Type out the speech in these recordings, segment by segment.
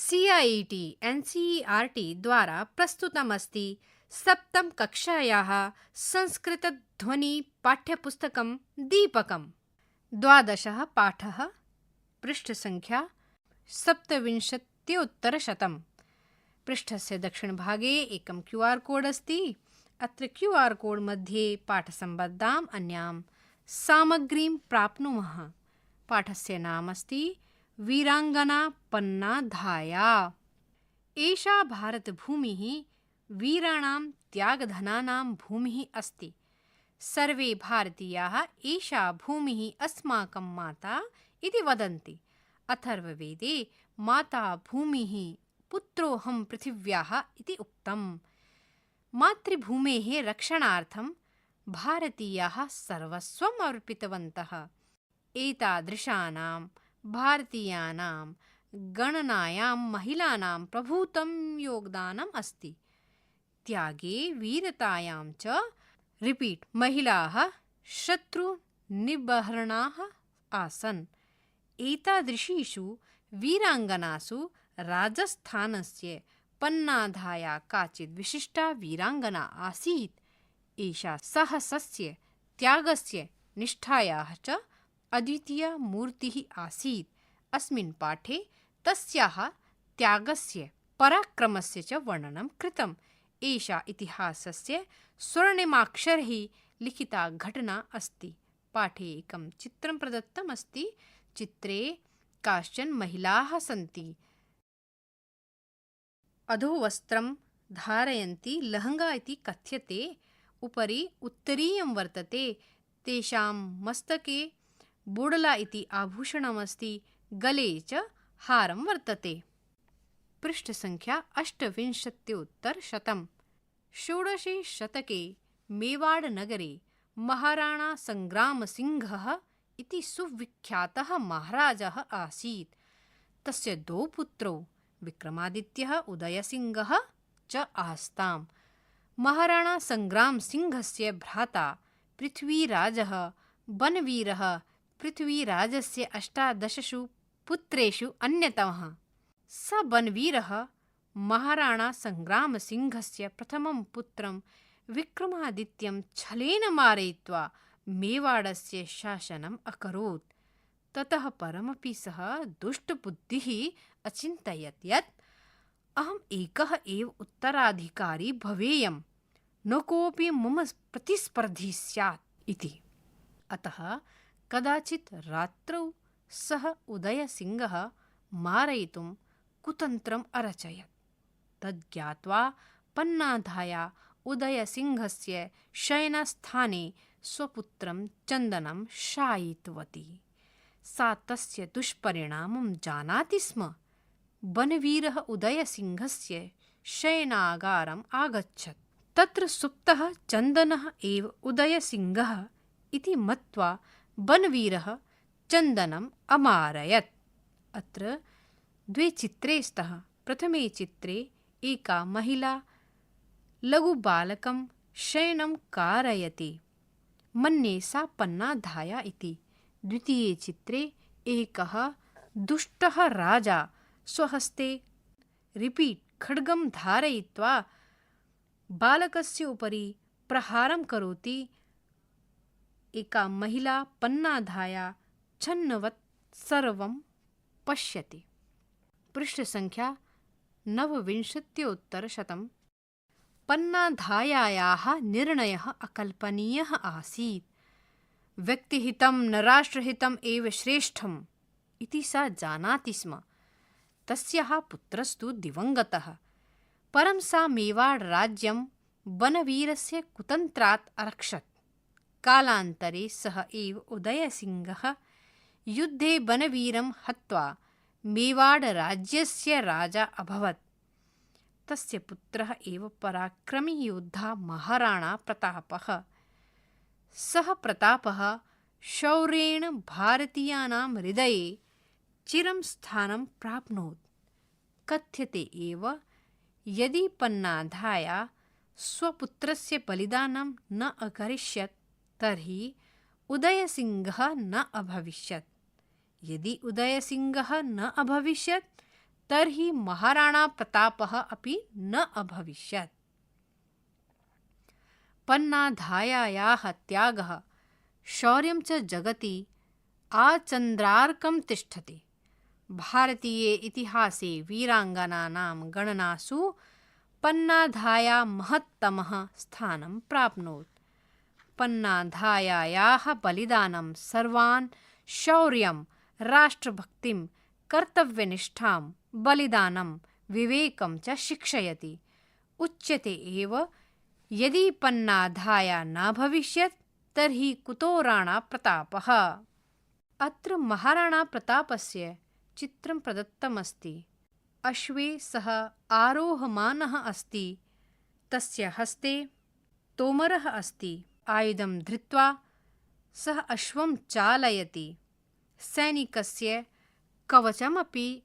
CIET NCERT द्वारा प्रस्तुतमस्ति सप्तम कक्षायाः संस्कृतध्वनि पाठ्यपुस्तकं दीपकम्। 12 पाठः, पृष्ठसङ्ख्या 27-उत्तरशतम्। पृष्ठस्य दक्षिणभागे एकं QR कोड् अस्ति। अत्र QR कोड् मध्ये पाठसम्बद्धाम् अन्यां सामग्रीं प्राप्नुमः। पाठस्य नाम अस्ति वीराङ्गना पन्नाधाया। एषा भारतभूमिः वीराणां त्यागधनानां भूमिः अस्ति। सर्वे भारतीयाः एषा भूमिः अस्माकं माता इति वदन्ति। अथर्ववेदे माता भूमिः पुत्रोऽहं पृथिव्याः इति उक्तम्। मातृभूमेः रक्षणार्थं भारतीयाः सर्वस्वम् अर्पितवन्तः। एतादृशानां भारतीयानां गणनायां महिलानां प्रभूतं योगदानम् अस्ति। त्यागे वीरतायां च महिलाः शत्रुनिबर्हणाः आसन्। एतादृशीषु वीराङ्गनासु राजस्थानस्य पन्नाधाया काचित् विशिष्टा वीराङ्गना आसीत्। एषा साहसस्य, त्यागस्य, निष्ठायाः च अद्वितीया मूर्तिः आसीत्। अस्मिन् पाठे तस्याः त्यागस्य, पराक्रमस्य च वर्णनं कृतम्। एषा इतिहासस्य स्वर्णिमाक्षरैः लिखिता घटना अस्ति। पाठे एकं चित्रं प्रदत्तम् अस्ति। चित्रे काश्चन महिलाः सन्ति। अधोवस्त्रं धारयन्ति लहङ्गा इति कथ्यते। उपरि उत्तरीयं वर्तते। तेषां मस्तके बोडला इति आभूषणमस्ति। गले च हारं वर्तते। पृष्ठसङ्ख्या 28-उत्तरशतम्। 16 शतके मेवाड़नगरे महाराणा संग्रामसिंहः इति सुविख्यातः महाराजः आसीत्। तस्य 2 पुत्रौ विक्रमादित्यः, उदयसिंहः च आस्ताम्। महाराणा संग्रामसिंहस्य भ्राता पृथ्वीराजः बनवीरः पृथ्वीराजस्य 18 पुत्रेषु अन्यतमः। स बनवीरः महाराणा संग्रामसिंहस्य प्रथमं पुत्रं विक्रमादित्यं छलेन मारयित्वा मेवाड़स्य शासनम् अकरोत्। ततः परमपि सः दुष्टबुद्धिः अचिन्तयत् यत् अहम् एकः एव उत्तराधिकारी भवेयम्, न कोऽपि मम प्रतिस्पर्धी स्यात् इति। अतः कदाचित् रात्रौ सः उदयसिंहः मारयितुं कुतन्त्रम् अरचयत्। तज्ज्ञात्वा पन्नाधाया उदयसिंहस्य शयनस्थाने स्वपुत्रं चन्दनं शायितवती। सा तस्य दुष्परिणामं जानाति स्म। बनवीरः उदयसिंहस्य शयनागारम् आगच्छत्। तत्र सुप्तः चन्दनः एव उदयसिंहः इति मत्वा बनवीरः चन्दनम् अमारयत्। अत्र 2 चित्रे स्तः। प्रथमे चित्रे एका महिला लघुबालकं शयनं कारयति। मन्ये सा पन्नाधाया इति। द्वितीये चित्रे एकः दुष्टः राजा स्वहस्ते खड्गं धारयित्वा बालकस्य उपरि प्रहारं करोति। एका महिला पन्नाधाया छन्नवत् सर्वं पश्यति। पृष्ठसङ्ख्या 29-उत्तरशतम्। पन्नाधायायाः निर्णयः अकल्पनीयः आसीत्। व्यक्तिहितं न राष्ट्रहितम् एव श्रेष्ठम् इति सा जानाति स्म। तस्याः पुत्रस्तु दिवङ्गतः। परं सा मेवाड़ राज्यं बनवीरस्य कुतन्त्रात् अरक्षत्। कालान्तरे सः एव उदयसिंहः युद्धे बनवीरं हत्वा मेवाड़ राज्यस्य राजा अभवत्। तस्य पुत्रः एव पराक्रमी योद्धा महाराणा प्रतापः। सः प्रतापः शौर्येण भारतीयानां हृदये चिरं स्थानं प्राप्नोत्। कथ्यते एव यदि पन्नाधाया स्वपुत्रस्य बलिदानं न अकरिष्यत् तर्हि उदयसिंहः न अभविष्यत्। यदि उदयसिंहः न अभविष्यत् तर्हि महाराणा प्रतापः अपि न अभविष्यत्। पन्नाधायायाः त्यागः शौर्यं च जगति आचन्द्रार्कं तिष्ठति। भारतीये इतिहासे वीराङ्गनानां गणनासु पन्नाधाया महत्तमः स्थानं प्राप्नोत्। पन्नाधायायाः बलिदानं सर्वान् शौर्यं, राष्ट्रभक्तिं, कर्तव्यनिष्ठां, बलिदानं, विवेकं च शिक्षयति। उच्यते एव यदि पन्नाधाया न भविष्यत् तर्हि कुतो राणा प्रतापः। अत्र महाराणा प्रतापस्य चित्रं प्रदत्तमस्ति। अश्वे सः आरोहमानः अस्ति। तस्य हस्ते तोमरः अस्ति। आयुधं धृत्वा सः अश्वं चालयति। सैनिकस्य कवचमपि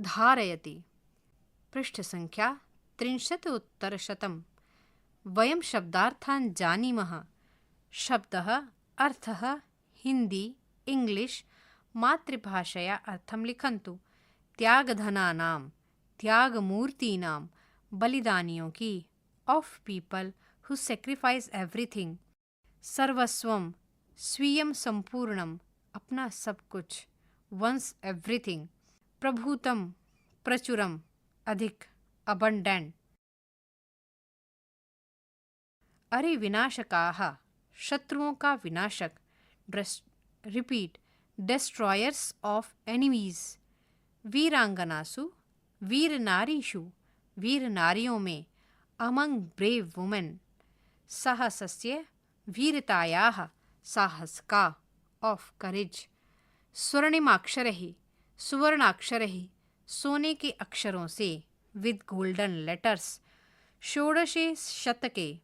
धारयति। पृष्ठसङ्ख्या 30 वयं शब्दार्थान् जानीमः। शब्दः अर्थः हिंदी इंग्लिश मातृभाषया अर्थं लिखन्तु। त्यागधनानां, त्यागमूर्तीनां, बलिदानियों की, ऑफ पीपल हु सेक्रीफाइस एवरीथिंग, सर्वस्वम, स्वीयं संपूर्णम, अपना सब कुछ, वंस एवरीथिंग, प्रभूतम, प्रचुरम, अधिक, अबंडेंट। अरे विनाशकाः, शत्रुओं का विनाशक, रिपीट, destroyers of enemies। वीरांगनासु, वीर नारीषु, वीर नारियों में, among brave women, साहसस्य, वीरतायाः, साहस का, of courage। स्वर्णिमाक्षरैः, सुवर्णाक्षरैः, सोने के अक्षरों से, with golden letters। षोडशे शतके,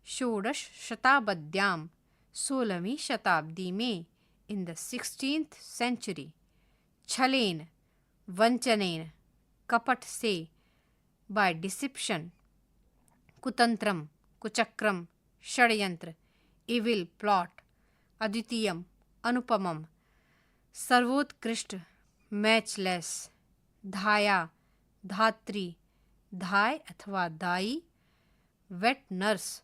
षोडश शताब्द्यां, 16वीं शताब्दी में, in the 16th century। छलेन, वंचनेन, कपट से, by deception। कुतंत्रम, कुचक्रम, षड्यंत्र, evil plot। अद्वितीयम, अनुपमम, सर्वोत्कृष्ट, मैचलेस। धाया, धात्री, धाय अथवा दाई, वेट नर्स।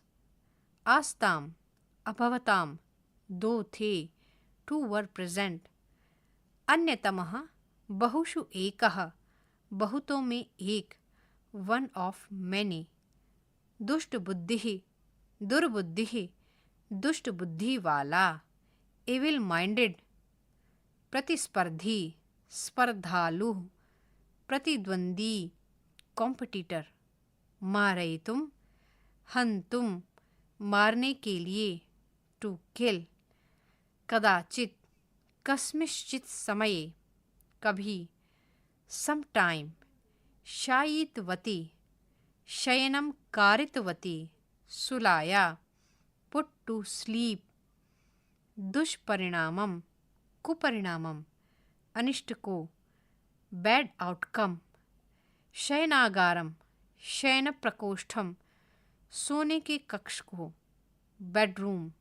आस्ताम, अभवताम, दो थे, टू वर प्रेजेंट। अन्यतमः, बहुषु एकः, बहुतों में एक, वन ऑफ मैनी। दुष्ट बुद्धिः, दुर्बुद्धिः, दुष्ट बुद्धि वाला, एविल माइंडेड। प्रतिस्पर्धी, स्पर्धालु, प्रतिद्वंदी, कॉम्पिटिटर। मारयितुम, हंतुम, मारने के लिए, टू किल। कदाचित, कस्मिंश्चित समये, कभी, सम टाइम। शायितवती, शयनं कारितवती, सुलाया, पुट टू स्लीप। दुष्परिणामम, कुपरिणामम, अनिष्ट को, बैड आउटकम। शयनागारम, शयन प्रकोष्ठम, सोने के कक्ष को, बेडरूम।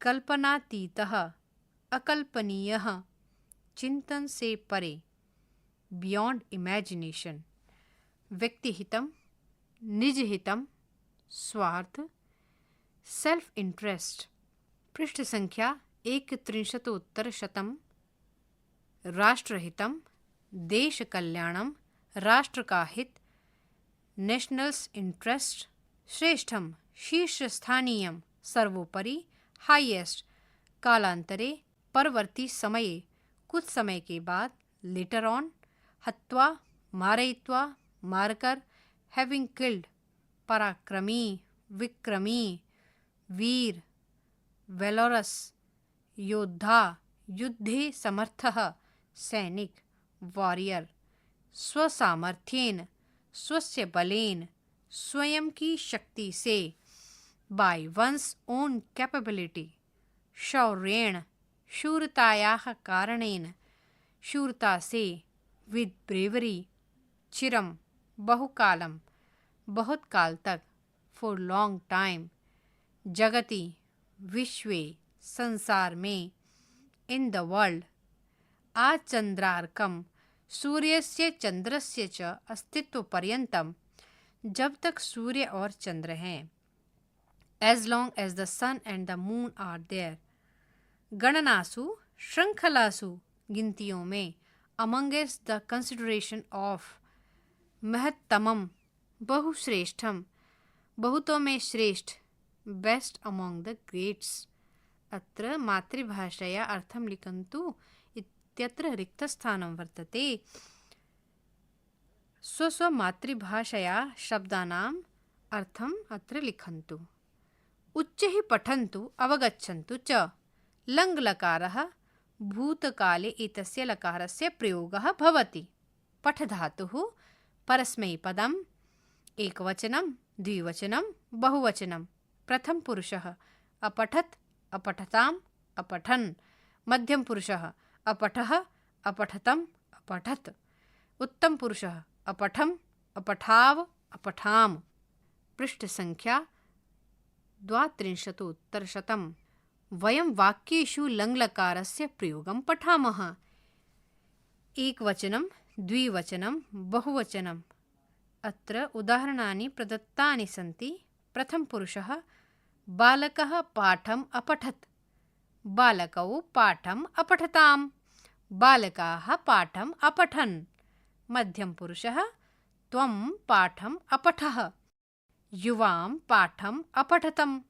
कल्पनातीतः, अकल्पनीयः, चिंतन से परे, बियॉन्ड इमेजिनेशन। व्यक्तिहितम, निजहितम, स्वार्थ, सेल्फ इंटरेस्ट। पृष्ठ संख्या 31। राष्ट्रहितम, देश कल्याणम, राष्ट्र का हित, नेशनल्स इंटरेस्ट। श्रेष्ठम, शीर्षस्थानीयम, सर्वोपरि, हाईएस्ट। कालांतरे, परवर्ती समये, कुछ समय के बाद, लेटर ऑन। हत्वा, मारयित्वा, मारकर, हैविंग किल्ड, पराक्रमी, विक्रमी, वीर, वेलोरस, योद्धा, युद्धे समर्थः, सैनिक, वॉरियर। स्वसामर्थ्येन, स्वस्य बलेन, स्वयं की शक्ति से, बाय वंस ओन कैपेबिलिटी। शौर्येण, शूरतायाः कारणेन, शूरता से, विद ब्रेवरी। चिरम, बहुकालम, बहुत काल तक, फॉर लॉन्ग टाइम। जगति, विश्वे, संसार में, इन द वर्ल्ड। आचंद्रार्कम, सूर्यस्य चंद्रस्य च अस्तित्व पर्यंतम, जब तक सूर्य और चंद्र हैं, as long as the sun and the moon are there, गणनासु श्रृंखलासु गिनतियों में, amongst the consideration of, महत्तमम बहुश्रेष्ठम बहुतों में श्रेष्ठ, बेस्ट अमोंग द ग्रेट्स। अत्र मातृभाषया अर्थं लिखन्तु इत्यत्र रिक्तस्थानं वर्तते। स्वस्वमातृभाषया शब्दानाम् अर्थम् अत्र लिखन्तु। उच्चैः पठन्तु अवगच्छन्तु च। लङ्लकारः भूतकाले एतस्य लकारस्य प्रयोगः भवति। पठधातुः परस्मैपदम्, एकवचनं, द्विवचनं, बहुवचनं। प्रथम पुरुषः अपठत्, अपठताम्, अपठन्। मध्यम पुरुषः अपठः, अपठतम्, अपठत्। उत्तम पुरुषः अपठम्, अपठाव, अपठाम। पृष्ठ संख्या 32। वयं वाक्येषु लङ्लकारस्य प्रयोगं पठामः। एकवचनं, द्विवचनं, बहुवचनम्। अत्र उदाहरणानि प्रदत्तानि सन्ति। प्रथम पुरुषः बालकः पाठम् अपठत्, बालकौ पाठम् अपठताम्, बालकाः पाठम् अपठन्। मध्यम पुरुषः त्वं पाठम् अपठः, युवां पाठम् अपठतम्,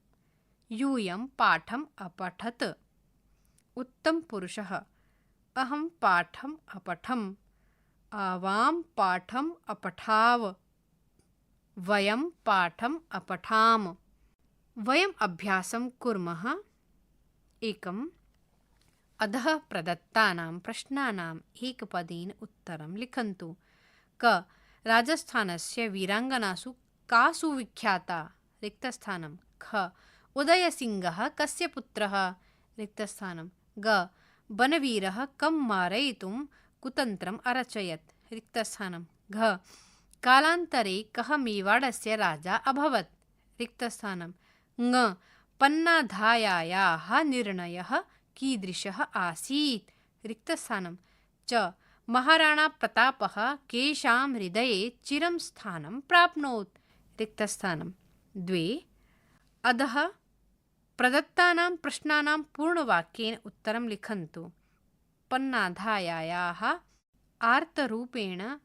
यूयं पाठम् अपठत्। उत्तम पुरुषः अहं पाठम् अपठम्, आवां पाठम् अपठाव, वयं पाठम् अपठाम। वयम् अभ्यासं कुर्मः। एकम्, अधः प्रदत्तानां प्रश्नानाम् एकपदेन उत्तरं लिखन्तु। क, राजस्थानस्य वीराङ्गनासु का सुविख्याता? रिक्तस्थानं। ख, उदयसिंहः कस्य पुत्रः? रिक्तस्थानं। ग, बनवीरः कं मारयितुं कुतन्त्रम् अरचयत्? रिक्तस्थानं। घ, कालान्तरे कः मेवाडस्य राजा अभवत्? रिक्तस्थानं। ङ, पन्नाधायायाः निर्णयः कीदृशः आसीत्? रिक्तस्थानं। च, महाराणा प्रतापः केषां हृदये चिरं स्थानं प्राप्नोत्? रिक्तस्थानं। 2, अधः प्रदत्तानां प्रश्नानां पूर्णवाक्येन उत्तरं लिखन्तु। पन्नाधायायाः आर्तरूपेण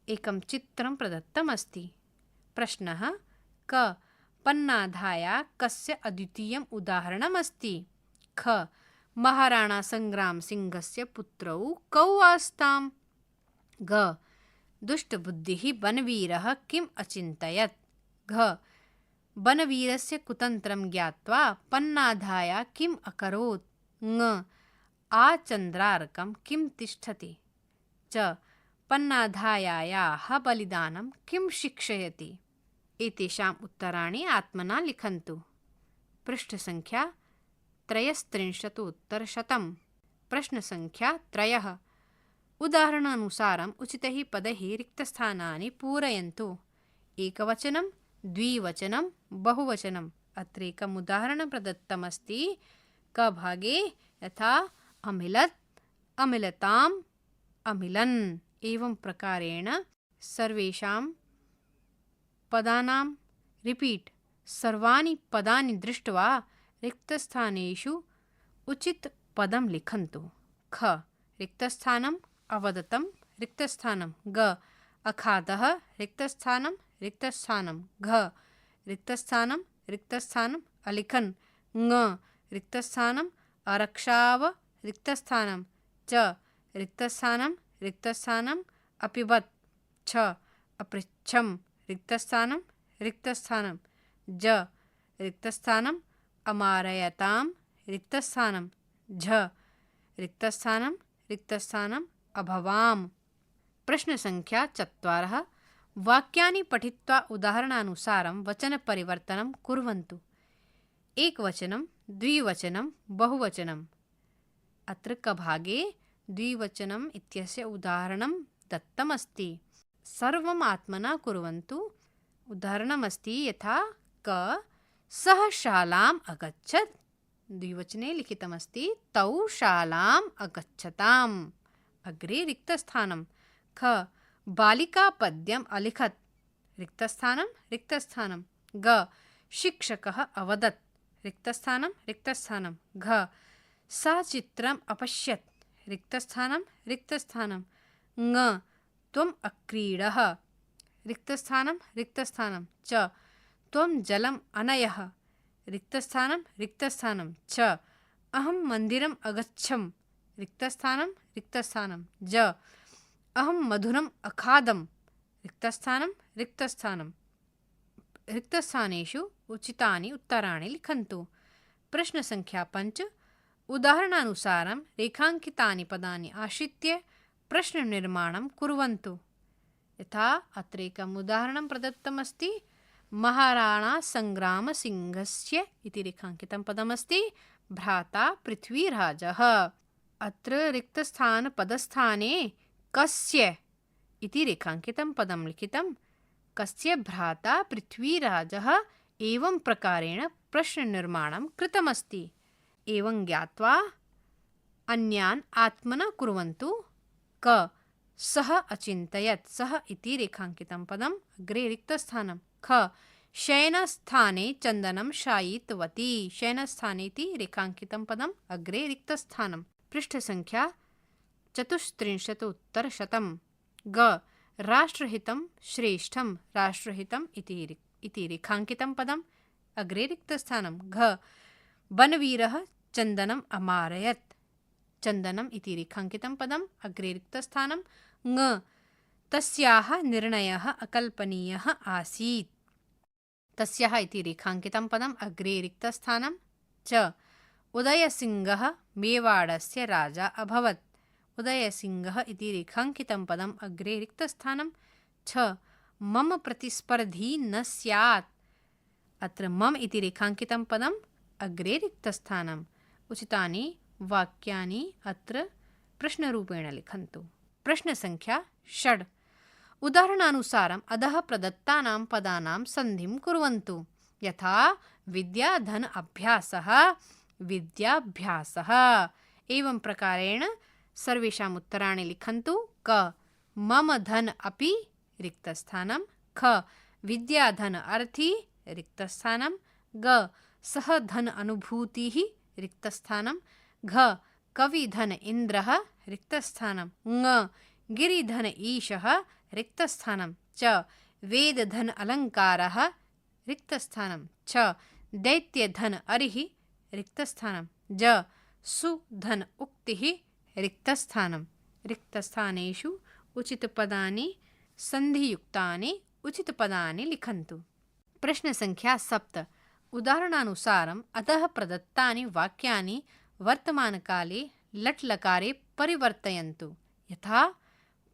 एकं चित्रं प्रदत्तमस्ति। प्रश्नः, क, पन्नाधाया कस्य अद्वितीयम् उदाहरणमस्ति? ख, महाराणा संग्रामसिंहस्य पुत्रौ कौ आस्ताम्? घ, दुष्टबुद्धिः बनवीरः किम् अचिन्तयत्? घ, बनवीरस्य कुतन्त्रं ज्ञात्वा पन्नाधाया किम् अकरोत्? ङ, आचन्द्रार्कं किं तिष्ठति? च, पन्नाधायायाः बलिदानं किं शिक्षयति? एतेषाम् उत्तराणि आत्मना लिखन्तु। पृष्ठसङ्ख्या 33। प्रश्नसङ्ख्या 3। उदाहरणानुसारम् उचितैः पदैः रिक्तस्थानानि पूरयन्तु। एकवचनं, द्विवचनं, बहुवचनम्। अत्र एकम् उदाहरणं प्रदत्तमस्ति। क भागे यथा अमिलत्, अमिलताम्, अमिलन्। एवं प्रकारेण सर्वेषां पदानां रिपीट्, सर्वाणि पदानि दृष्ट्वा रिक्तस्थानेषु उचित पदं लिखन्तु। ख, रिक्तस्थानम् अवदतं, रिक्तस्थानं। ग, अखादः, रिक्तस्थानं, रिक्तस्थानं। घ, रिक्तस्थानं, रिक्तस्थानं अलिखन्। ङ, रिक्तस्थानं अरक्षाव, रिक्तस्थानं। च, रिक्तस्थानं, रिक्तस्थानं अपिबत्। छ, अपृच्छं, रिक्तस्थानं, रिक्तस्थानं। ज, रिक्तस्थानं अमारयतां, रिक्तस्थानं। झ, रिक्तस्थानं, रिक्तस्थानं अभवाम्। प्रश्नसङ्ख्या 4। वाक्यानि पठित्वा उदाहरणानुसारं वचनपरिवर्तनं कुर्वन्तु। एकवचनं, द्विवचनं, बहुवचनम्। अत्र कभागे द्विवचनम् इत्यस्य उदाहरणं दत्तमस्ति। सर्वम् आत्मना कुर्वन्तु। उदाहरणमस्ति यथा क, सः शालाम् अगच्छत्। द्विवचने लिखितमस्ति तौ शालाम् अगच्छताम्। अग्रे रिक्तस्थानं। ख. बालिका पद्यम् अलिखत्, रिक्तस्थानं रिक्तस्थानं। ग. शिक्षकः अवदत्, रिक्तस्थानं रिक्तस्थानं। घ. सा चित्रम् अपश्यत्, रिक्तस्थानं रिक्तस्थानं। ङ. त्वम् अक्रीडः, रिक्तस्थानं रिक्तस्थानं। च. त्वं जलम् अनयः, रिक्तस्थानं रिक्तस्थानं। च. अहं मन्दिरम् अगच्छम्, रिक्तस्थानं रिक्तस्थानं। ज. अहं मधुरम् अखादम्, रिक्तस्थानं रिक्तस्थानं। रिक्तस्थानेषु उचितानि उत्तराणि लिखन्तु। प्रश्नसङ्ख्या 5। उदाहरणानुसारं रेखाङ्कितानि पदानि आश्रित्य प्रश्ननिर्माणं कुर्वन्तु। यथा अत्र एकम् उदाहरणं प्रदत्तमस्ति। महाराणा संग्रामसिंहस्य इति रेखाङ्कितं पदमस्ति। भ्राता पृथ्वीराजः। अत्र रिक्तस्थानपदस्थाने कस्य इति रेखाङ्कितं पदं लिखितं। कस्य भ्राता पृथ्वीराजः, एवं प्रकारेण प्रश्ननिर्माणं कृतमस्ति। एवं ज्ञात्वा अन्यान् आत्मना कुर्वन्तु। क. सः अचिन्तयत्, सः इति रेखाङ्कितं पदम् अग्रे रिक्तस्थानं। ख. शयनस्थाने चन्दनं शायितवती, शयनस्थाने इति रेखाङ्कितं पदम् अग्रे रिक्तस्थानं। पृष्ठसङ्ख्या 34 ग. राष्ट्रहितं श्रेष्ठं, राष्ट्रहितम् इति रेखाङ्कितं पदम् अग्रे रिक्तस्थानं। घ. वनवीरः चन्दनम् अमारयत्, चन्दनम् इति रेखाङ्कितं पदम् अग्रे रिक्तस्थानं। ङ. तस्याः निर्णयः अकल्पनीयः आसीत्, तस्याः इति रेखाङ्कितं पदम् अग्रे रिक्तस्थानं। च. उदयसिंहः मेवाडस्य राजा अभवत्, उदयसिंहः इति रेखाङ्कितं पदम् अग्रे रिक्तस्थानं। छ. मम प्रतिस्पर्धी न स्यात्, अत्र मम इति रेखाङ्कितं पदम् अग्रे रिक्तस्थानम्। उचितानि वाक्यानि अत्र प्रश्नरूपेण लिखन्तु। प्रश्नसङ्ख्या 6। उदाहरणानुसारम् अधः प्रदत्तानां पदानां सन्धिं कुर्वन्तु। यथा विद्याधन अभ्यासः, विद्याभ्यासः। एवं प्रकारेण सर्वेषाम् उत्तराणि लिखन्तु। क. मम धन अपि, रिक्तस्थानं। ख. विद्याधन अर्थी, रिक्तस्थानं। ग. सह धन अनुभूतिः, रिक्तस्थानं। घ. कविधन इन्द्रः, रिक्तस्थानं। ङ. गिरिधन ईशः, रिक्तस्थानं। च. वेदधन अलङ्कारः, रिक्तस्थानं। छ. दैत्यधन अरिः, रिक्तस्थानं। ज. सुधन उक्तिः, रिक्तस्थानं। रिक्तस्थानेषु उचितपदानि, सन्धियुक्तानि उचितपदानि लिखन्तु। प्रश्नसङ्ख्या 7। उदाहरणानुसारम् अधः प्रदत्तानि वाक्यानि वर्तमानकाले लट्लकारे परिवर्तयन्तु। यथा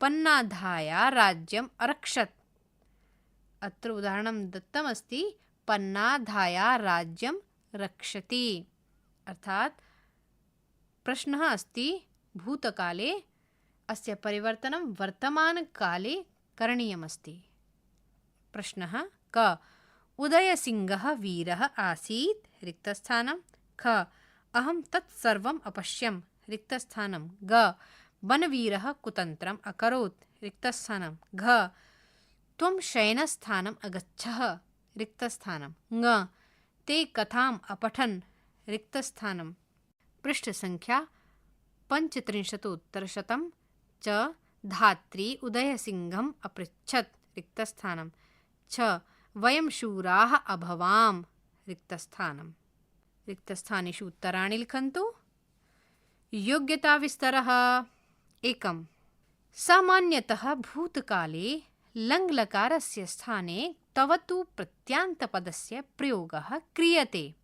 पन्नाधाया राज्यम् अरक्षत्, अत्र उदाहरणं दत्तमस्ति। पन्नाधाया राज्यं रक्षति, अर्थात् प्रश्नः अस्ति भूतकाले अस्य परिवर्तनं वर्तमानकाले करणीयमस्ति। प्रश्नः क. उदयसिंहः वीरः आसीत्, रिक्तस्थानं। ख. अहं तत् सर्वम् अपश्यम्, रिक्तस्थानं। ग. वनवीरः कुतन्त्रम् अकरोत्, रिक्तस्थानं। घ. त्वं शयनस्थानम् अगच्छः, रिक्तस्थानं। ङ. ते कथाम् अपठन्, रिक्तस्थानं। पृष्ठसङ्ख्या 35 च. धात्री उदयसिंहम् अपृच्छत्, रिक्तस्थानं। छ. वयं शूराः अभवाम, रिक्तस्थानं। रिक्तस्थानेषु उत्तराणि लिखन्तु। योग्यताविस्तरः 1. सामान्यतः भूतकाले लङ्लकारस्य स्थाने तवतु प्रत्यान्तपदस्य प्रयोगः क्रियते।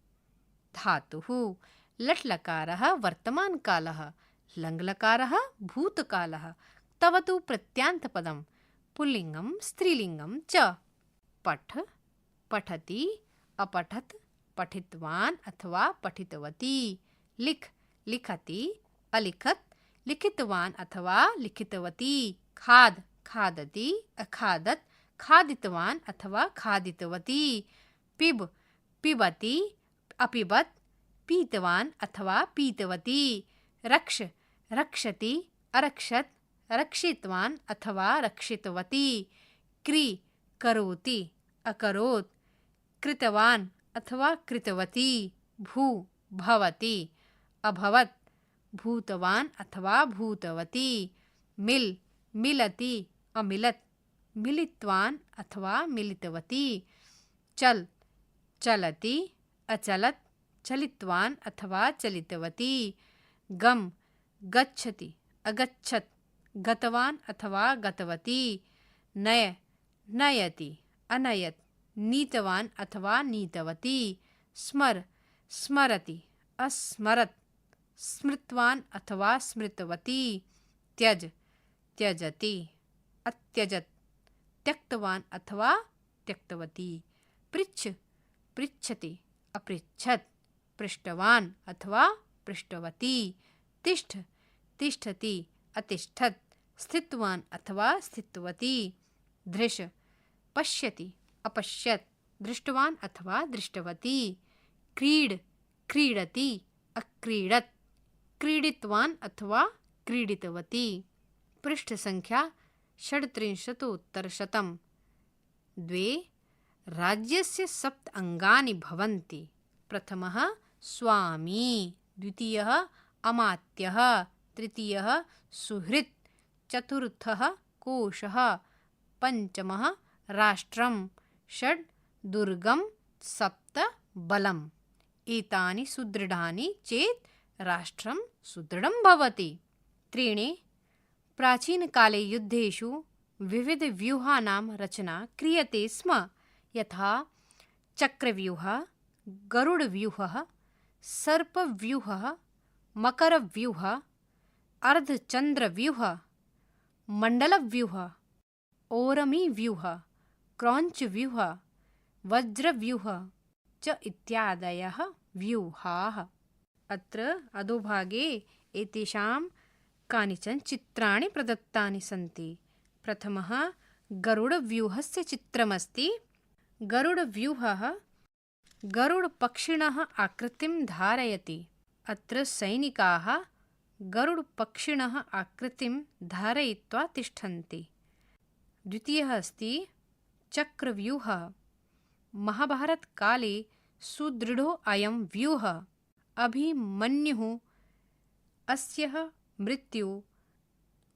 धातुः लट्लकारः वर्तमानकालः, लङ्लकारः भूतकालः। तवतु प्रत्यान्तपदं पुल्लिङ्गं स्त्रीलिङ्गं च। पठ, पठति, अपठत्, पठितवान् अथवा पठितवती। लिख, लिखति, अलिखत्, लिखितवान् अथवा लिखितवती। खाद, खादति, अखादत्, खादितवान् अथवा खादितवती। पिब, पिबति, अपिबत्, पीतवान् अथवा पीतवती। रक्ष, रक्षति, अरक्षत्, रक्षितवान् अथवा रक्षितवती, क्री करोति अकरोत्, कृतवान् अथवा कृतवती, भू भवति अभवत्, भूतवान् अथवा भूतवती, मिल मिलति अमिलत्, मिलितवान् अथवा मिलितवती, चल चलति अचलत्, चलितवान् अथवा चलितवती, गम गच्छति अगच्छत्, गतवान् अथवा गतवती, नय नयति अनयत्, नीतवान् अथवा नीतवती, स्मर स्मरति अस्मरत्, स्मृतवान् अथवा स्मृतवती, त्यज त्यजति अत्यजत्, त्यक्तवान् अथवा त्यक्तवती, पृच्छ पृच्छति अपृच्छत्, पृष्टवान् अथवा पृष्टवती, तिष्ठ तिष्ठति अतिष्ठत्, स्थितवान् अथवा स्थितवती, दृश पश्यति अपश्यत्, दृष्टवान् अथवा दृष्टवती, क्रीड क्रीडति अक्रीडत्, क्रीडितवान् अथवा क्रीडितवती। पृष्ठ संख्या 37उत्तरशतम्। 2 राज्यस्य 7 अङ्गानि भवन्ति। प्रथमः स्वामी, द्वितीयः अमात्यः, तृतीयः सुहृत्, चतुर्थः कोशः, पञ्चमः राष्ट्रं, 6 दुर्गं, 7 बलम्। एतानि सुदृढानि चेत् राष्ट्रं सुदृढं भवति। 3 प्राचीनकाले युद्धेषु विविधव्यूहानां रचना क्रियते स्म, यथा चक्रव्यूहः, गरुडव्यूहः, सर्पव्यूहः, मकरव्यूहः, अर्धचन्द्रव्यूहः, मण्डलव्यूहः, ओरमीव्यूहः, क्रौञ्चव्यूहः, वज्रव्यूहः च इत्यादयः व्यूहाः। अत्र अधोभागे एतेषां कानिचन चित्राणि प्रदत्तानि सन्ति। प्रथमः गरुडव्यूहस्य चित्रमस्ति। गरुडव्यूहः गरुडपक्षिणः आकृतिं धारयति। अत्र सैनिकाः गरुडपक्षिणः आकृतिं धारयित्वा तिष्ठन्ति। द्वितीयः अस्ति चक्रव्यूहः। महाभारतकाले सुदृढो अयं व्यूहः। अभिमन्युः अस्यः मृत्युः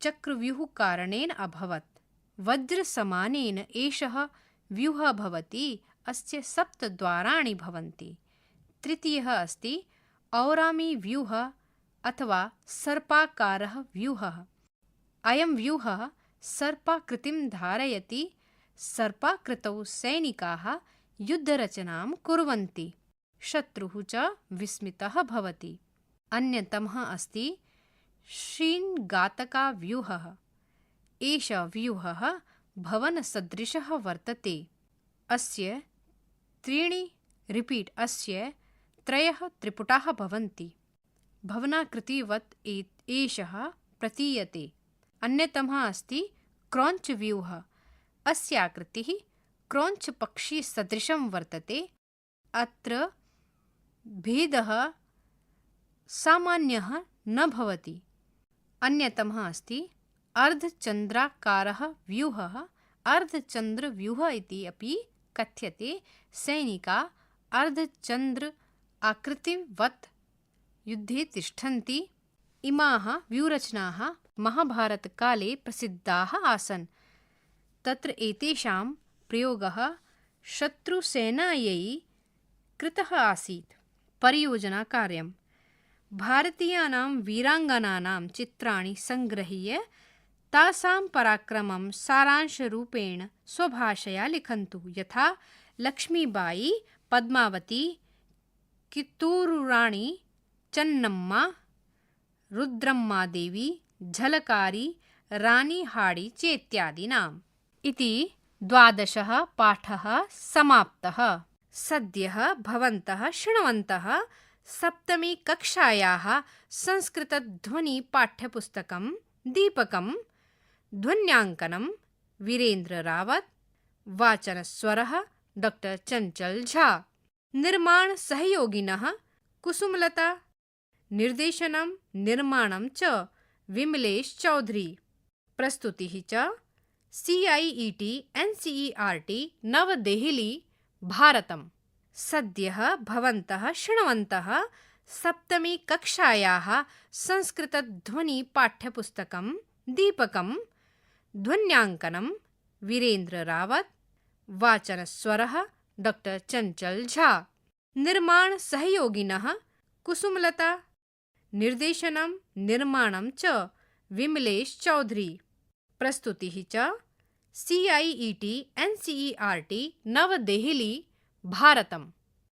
चक्रव्यूहकारणेन अभवत्। वज्रसमानेन एषः व्यूहः भवति। अस्य 7 द्वाराणि भवन्ति। तृतीयः अस्ति औरामीव्यूहः अथवा सर्पाकारः व्यूहः। अयं व्यूहः सर्पाकृतिं धारयति। सर्पाकृतौ सैनिकाः युद्धरचनां कुर्वन्ति। शत्रुः च विस्मितः भवति। अन्यतमः अस्ति श्रीन्घातकाव्यूहः। एषः व्यूहः भवनसदृशः वर्तते। अस्य 3 त्रिपुटाः भवन्ति। भवनाकृतिवत् एषः प्रतीयते। अन्यतमः अस्ति क्रौञ्चव्यूहः। अस्य आकृतिः क्रौञ्चपक्षिसदृशं वर्तते। अत्र भेदः सामान्यः न भवति। अन्यतमः अस्ति अर्धचन्द्राकारः व्यूहः। अर्धचन्द्रव्यूहः इति अपि कथ्यते। सैनिकाः अर्धचन्द्र आकृतिवत् युद्धे तिष्ठन्ति। इमाः व्यूहरचनाः महाभारतकाले प्रसिद्धाः आसन्। तत्र एतेषां प्रयोगः शत्रुसेनायै कृतः आसीत्। परियोजनाकार्यं भारतीयानां वीराङ्गनानां चित्राणि सङ्गृह्य तासां पराक्रमं सारांशरूपेण स्वभाषया लिखन्तु। यथा लक्ष्मीबाई, पद्मावती, कित्तूरुराणी चन्नम्मा, रुद्रम्मादेवी, झलकारी, रानी हाडी चेत्यादीनाम्। इति 12 पाठः समाप्तः। सद्यः भवन्तः शृण्वन्तः सप्तमी कक्षायाः संस्कृतध्वनिपाठ्यपुस्तकं दीपकं। ध्वन्याङ्कनं वीरेन्द्र रावत। वाचनस्वरः डॉक्टर चंचल झा। निर्माणसहयोगिनः कुसुमलता। निर्देशनं निर्माणं च विमलेश चौधरी। प्रस्तुतिः च CIET NCERT नवदेहली भारतम्। सद्यः भवन्तः शृण्वन्तः सप्तमी कक्षायाः संस्कृतध्वनिपाठ्यपुस्तकं दीपकं, ध्वन्याङ्कनं वीरेन्द्र रावत, वाचनस्वरः डॉक्टर चंचल झा, निर्माण सहयोगिनः कुसुमलता, निर्देशनं निर्माणं च विमलेश चौधरी। प्रस्तुतिः च CIET NCERT नवदेहली भारतम्।